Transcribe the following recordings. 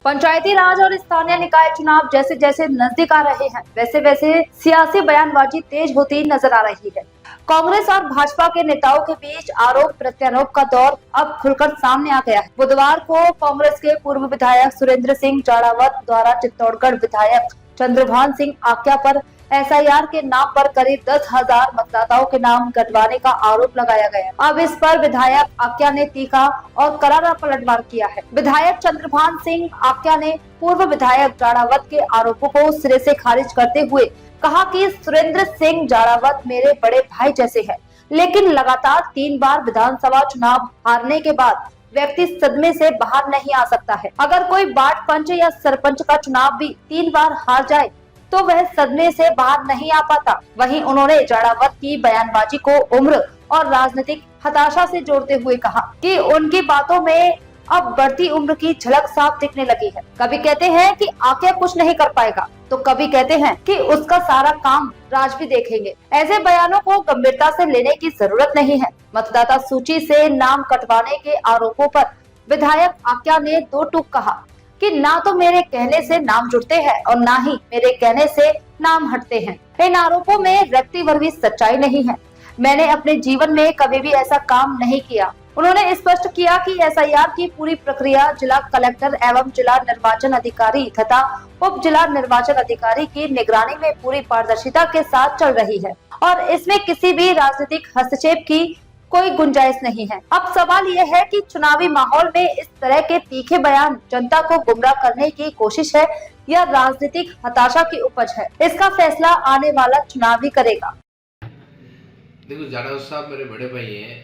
पंचायती राज और स्थानीय निकाय चुनाव जैसे जैसे नजदीक आ रहे हैं, वैसे वैसे सियासी बयानबाजी तेज होती नजर आ रही है। कांग्रेस और भाजपा के नेताओं के बीच आरोप प्रत्यारोप का दौर अब खुलकर सामने आ गया है। बुधवार को कांग्रेस के पूर्व विधायक सुरेंद्र सिंह जाड़ावत द्वारा चित्तौड़गढ़ विधायक चंद्रभान सिंह आक्या पर एसआईआर के नाम पर करीब 10,000 मतदाताओं के नाम कटवाने का आरोप लगाया गया। अब इस पर विधायक आक्या ने तीखा और करारा पलटवार किया है। विधायक चंद्रभान सिंह आक्या ने पूर्व विधायक जाड़ावत के आरोपों को सिरे से खारिज करते हुए कहा कि सुरेंद्र सिंह जाड़ावत मेरे बड़े भाई जैसे हैं, लेकिन लगातार 3 बार विधानसभा चुनाव हारने के बाद व्यक्ति सदमे से बाहर नहीं आ सकता है। अगर कोई वार्ड पंच या सरपंच का चुनाव भी 3 बार हार जाए तो वह सदमे से बाहर नहीं आ पाता। वहीं उन्होंने जाड़ावत की बयानबाजी को उम्र और राजनीतिक हताशा से जोड़ते हुए कहा कि उनकी बातों में अब बढ़ती उम्र की झलक साफ दिखने लगी है। कभी कहते हैं कि आक्या कुछ नहीं कर पाएगा, तो कभी कहते हैं कि उसका सारा काम राज भी देखेंगे। ऐसे बयानों को गंभीरता से लेने की जरूरत नहीं है। मतदाता सूची से नाम कटवाने के आरोपों पर विधायक आक्या ने 2 टूक कहा कि ना तो मेरे कहने से नाम जुड़ते हैं और ना ही मेरे कहने से नाम हटते हैं। इन आरोपोों में व्यक्तिवर्गी सच्चाई नहीं है। मैंने अपने जीवन में कभी भी ऐसा काम नहीं किया। उन्होंने स्पष्ट किया कि एसआईआर की पूरी प्रक्रिया जिला कलेक्टर एवं जिला निर्वाचन अधिकारी तथा उप जिला निर्वाचन अधिकारी की निगरानी में पूरी पारदर्शिता के साथ चल रही है और इसमें किसी भी राजनीतिक हस्तक्षेप की कोई गुंजाइश नहीं है। अब सवाल यह है कि चुनावी माहौल में इस तरह के तीखे बयान जनता को गुमराह करने की कोशिश है या राजनीतिक हताशा की उपज है। इसका फैसला आने वाला चुनाव ही करेगा। देखो, जाड़ावत साहब मेरे बड़े भाई हैं,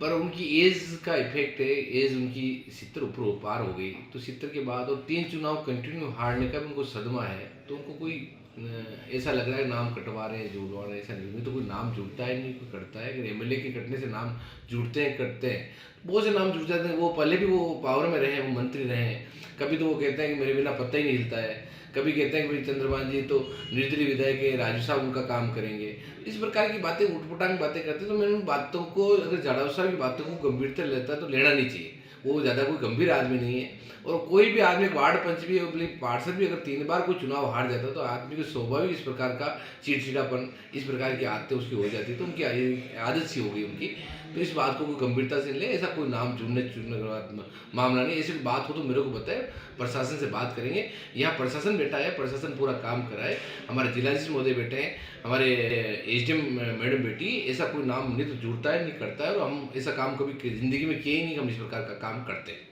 पर उनकी एज का इफेक्ट है। एज उनकी 70 ऊपर पार हो गई, तो 70 के बाद और 3 चुनाव कंटिन्यू हारने का भी उनको सदमा है। तो उनको कोई ऐसा लग रहा है नाम कटवा रहे हैं, जुड़वा रहे हैं। ऐसा नहीं, तो कोई नाम जुड़ता है नहीं, कोई कटता है। अगर एमएलए के कटने से नाम जुड़ते हैं, कटते हैं, बहुत से नाम जुड़ जाते हैं। वो पहले भी वो पावर में रहे हैं, वो मंत्री रहे हैं। कभी तो वो कहते हैं कि मेरे बिना पत्ता ही नहीं हिलता है, कभी कहते हैं कि भाई चंद्रभान जी तो निर्दलीय विधायक है, राजू साहब उनका काम करेंगे। इस प्रकार की बातें उठपटांग बातें करते हैं। तो मैंने उन बातों को, अगर जाड़ावत साहब की बातों को गंभीरता लेता है तो लेना नहीं चाहिए। वो ज़्यादा कोई गंभीर आदमी नहीं है। और कोई भी आदमी, वार्ड पंच भी पार्षद भी अगर 3 बार कोई चुनाव हार जाता है तो आदमी को स्वाभाविक इस प्रकार का चिड़चिड़ापन, इस प्रकार की आदतें उसकी हो जाती है। तो उनकी आदत सी हो गई उनकी। तो इस बात को कोई गंभीरता से ले। ऐसा कोई नाम जुड़ने का मामला नहीं। ऐसी कोई बात हो तो मेरे को बताए, प्रशासन से बात करेंगे। यहाँ प्रशासन बैठा है, प्रशासन पूरा काम कराए। हमारे जिलाधीश महोदय बैठे हैं, हमारे एसडीएम मैडम बैठी। ऐसा कोई नाम नहीं तो जुड़ता है, नहीं करता है। और हम ऐसा काम कभी जिंदगी में किए ही नहीं, हम इस प्रकार का काम करते हैं।